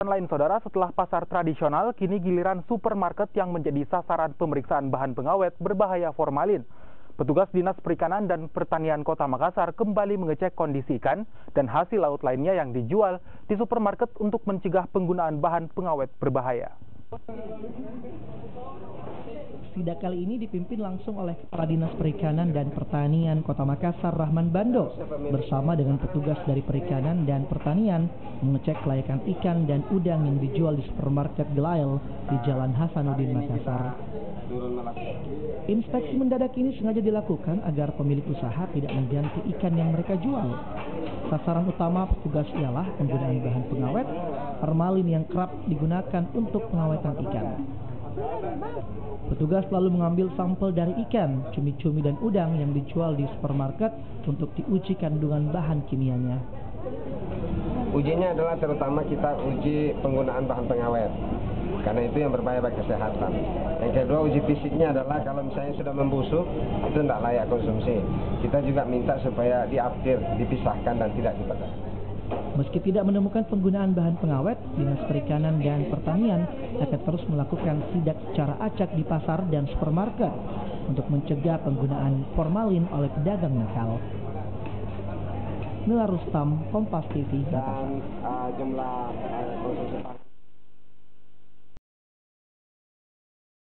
Lain saudara, setelah pasar tradisional, kini giliran supermarket yang menjadi sasaran pemeriksaan bahan pengawet berbahaya formalin. Petugas Dinas Perikanan dan Pertanian Kota Makassar kembali mengecek kondisi ikan dan hasil laut lainnya yang dijual di supermarket untuk mencegah penggunaan bahan pengawet berbahaya. Sidak kali ini dipimpin langsung oleh Kepala Dinas Perikanan dan Pertanian Kota Makassar, Rahman Bando, bersama dengan petugas dari Perikanan dan Pertanian mengecek kelayakan ikan dan udang yang dijual di supermarket Gelail di Jalan Hasanuddin, Makassar. Inspeksi mendadak ini sengaja dilakukan agar pemilik usaha tidak mengganti ikan yang mereka jual. Sasaran utama petugas ialah penggunaan bahan pengawet formalin yang kerap digunakan untuk pengawetan ikan. Petugas lalu mengambil sampel dari ikan, cumi-cumi dan udang yang dijual di supermarket untuk diuji kandungan bahan kimianya. Ujinya adalah terutama kita uji penggunaan bahan pengawet, karena itu yang berbahaya bagi kesehatan. Yang kedua, uji fisiknya adalah kalau misalnya sudah membusuk, itu tidak layak konsumsi. Kita juga minta supaya diaptir, dipisahkan dan tidak dibakar. Meski tidak menemukan penggunaan bahan pengawet, Dinas Perikanan dan Pertanian akan terus melakukan sidak secara acak di pasar dan supermarket untuk mencegah penggunaan formalin oleh pedagang nakal. Nila Rustam, Kompas TV, Makassar. Jumlah konsumsi